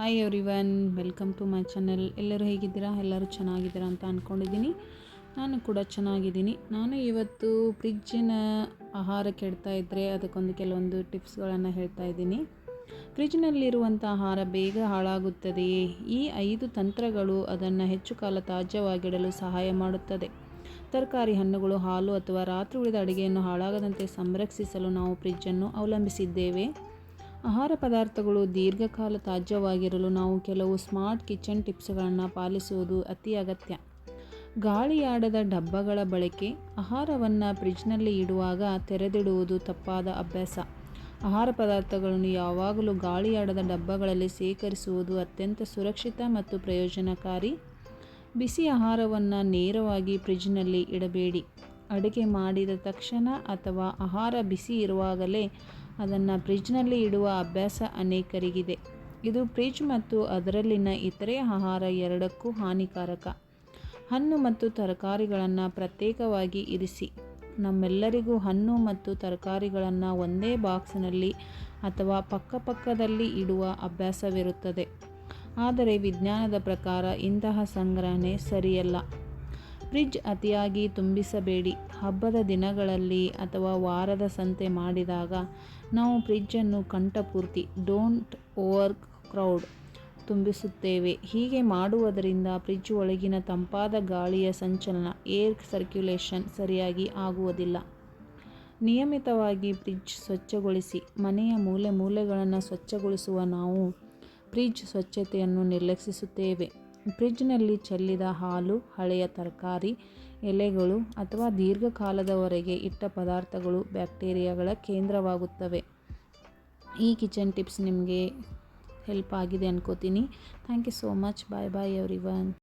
Hi everyone, welcome to my channel. ಎಲ್ಲರೂ ಹೇಗಿದ್ದೀರಾ? ಎಲ್ಲರೂ ಚೆನ್ನಾಗಿದ್ದೀರಾ ಅಂತ ಅಂದ್ಕೊಂಡಿದ್ದೀನಿ. ನಾನು ಕೂಡ ಚೆನ್ನಾಗಿದ್ದೀನಿ. ನಾನು ಇವತ್ತು ಫ್ರಿಜ್ಜಿನ ಆಹಾರ ಕೆಡ್ತಾ ಇದ್ದರೆ ಅದಕ್ಕೊಂದು ಕೆಲವೊಂದು ಟಿಪ್ಸ್ಗಳನ್ನು ಹೇಳ್ತಾ ಇದ್ದೀನಿ. ಫ್ರಿಜ್ನಲ್ಲಿರುವಂಥ ಆಹಾರ ಬೇಗ ಹಾಳಾಗುತ್ತದೆಯೇ? ಈ 5 ತಂತ್ರಗಳು ಅದನ್ನು ಹೆಚ್ಚು ಕಾಲ ತಾಜಾವಾಗಿಡಲು ಸಹಾಯ ಮಾಡುತ್ತದೆ. ತರಕಾರಿ, ಹಣ್ಣುಗಳು, ಹಾಲು ಅಥವಾ ರಾತ್ರಿ ಉಳಿದ ಅಡುಗೆಯನ್ನು ಹಾಳಾಗದಂತೆ ಸಂರಕ್ಷಿಸಲು ನಾವು ಫ್ರಿಜ್ಜನ್ನು ಅವಲಂಬಿಸಿದ್ದೇವೆ. ಆಹಾರ ಪದಾರ್ಥಗಳು ದೀರ್ಘಕಾಲ ತಾಜಾವಾಗಿರಲು ನಾವು ಕೆಲವು ಸ್ಮಾರ್ಟ್ ಕಿಚನ್ ಟಿಪ್ಸ್ಗಳನ್ನು ಪಾಲಿಸುವುದು ಅತಿ ಅಗತ್ಯ. ಗಾಳಿಯಾಡದ ಡಬ್ಬಗಳ ಬಳಕೆ. ಆಹಾರವನ್ನು ಫ್ರಿಜ್ನಲ್ಲಿ ಇಡುವಾಗ ತೆರೆದಿಡುವುದು ತಪ್ಪಾದ ಅಭ್ಯಾಸ. ಆಹಾರ ಪದಾರ್ಥಗಳನ್ನು ಯಾವಾಗಲೂ ಗಾಳಿಯಾಡದ ಡಬ್ಬಗಳಲ್ಲಿ ಶೇಖರಿಸುವುದು ಅತ್ಯಂತ ಸುರಕ್ಷಿತ ಮತ್ತು ಪ್ರಯೋಜನಕಾರಿ. ಬಿಸಿ ಆಹಾರವನ್ನು ನೇರವಾಗಿ ಫ್ರಿಜ್ನಲ್ಲಿ ಇಡಬೇಡಿ. ಅಡುಗೆ ಮಾಡಿದ ತಕ್ಷಣ ಅಥವಾ ಆಹಾರ ಬಿಸಿ ಇರುವಾಗಲೇ ಅದನ್ನು ಫ್ರಿಜ್ನಲ್ಲಿ ಇಡುವ ಅಭ್ಯಾಸ ಅನೇಕರಿಗಿದೆ. ಇದು ಫ್ರಿಜ್ ಮತ್ತು ಅದರಲ್ಲಿನ ಇತರೆ ಆಹಾರ ಎರಡಕ್ಕೂ ಹಾನಿಕಾರಕ. ಹಣ್ಣು ಮತ್ತು ತರಕಾರಿಗಳನ್ನು ಪ್ರತ್ಯೇಕವಾಗಿ ಇರಿಸಿ. ನಮ್ಮೆಲ್ಲರಿಗೂ ಹಣ್ಣು ಮತ್ತು ತರಕಾರಿಗಳನ್ನು ಒಂದೇ ಬಾಕ್ಸ್ನಲ್ಲಿ ಅಥವಾ ಪಕ್ಕದಲ್ಲಿ ಇಡುವ ಅಭ್ಯಾಸವಿರುತ್ತದೆ. ಆದರೆ ವಿಜ್ಞಾನದ ಪ್ರಕಾರ ಇಂತಹ ಸಂಗ್ರಹಣೆ ಸರಿಯಲ್ಲ. ಫ್ರಿಜ್ ಅತಿಯಾಗಿ ತುಂಬಿಸಬೇಡಿ. ಹಬ್ಬದ ದಿನಗಳಲ್ಲಿ ಅಥವಾ ವಾರದ ಸಂತೆ ಮಾಡಿದಾಗ ನಾವು ಫ್ರಿಜ್ಜನ್ನು ಕಂಠಪೂರ್ತಿ ಡೋಂಟ್ ಓವರ್ ಕ್ರೌಡ್ ತುಂಬಿಸುತ್ತೇವೆ. ಹೀಗೆ ಮಾಡುವುದರಿಂದ ಫ್ರಿಜ್ ಒಳಗಿನ ತಂಪಾದ ಗಾಳಿಯ ಸಂಚಲನ ಏರ್ ಸರ್ಕ್ಯುಲೇಷನ್ ಸರಿಯಾಗಿ ಆಗುವುದಿಲ್ಲ. ನಿಯಮಿತವಾಗಿ ಫ್ರಿಜ್ ಸ್ವಚ್ಛಗೊಳಿಸಿ. ಮನೆಯ ಮೂಲೆಗಳನ್ನು ಸ್ವಚ್ಛಗೊಳಿಸುವ ನಾವು ಫ್ರಿಜ್ ಸ್ವಚ್ಛತೆಯನ್ನು ನಿರ್ಲಕ್ಷಿಸುತ್ತೇವೆ. ಫ್ರಿಜ್ನಲ್ಲಿ ಚೆಲ್ಲಿದ ಹಾಲು, ಹಳೆಯ ತರಕಾರಿ, ಎಲೆಗಳು ಅಥವಾ ದೀರ್ಘಕಾಲದವರೆಗೆ ಇಟ್ಟ ಪದಾರ್ಥಗಳು ಬ್ಯಾಕ್ಟೀರಿಯಾಗಳ ಕೇಂದ್ರವಾಗುತ್ತವೆ. ಈ ಕಿಚನ್ ಟಿಪ್ಸ್ ನಿಮಗೆ ಹೆಲ್ಪ್ ಆಗಿದೆ ಅನ್ಕೋತೀನಿ. Thank you so much. Bye everyone.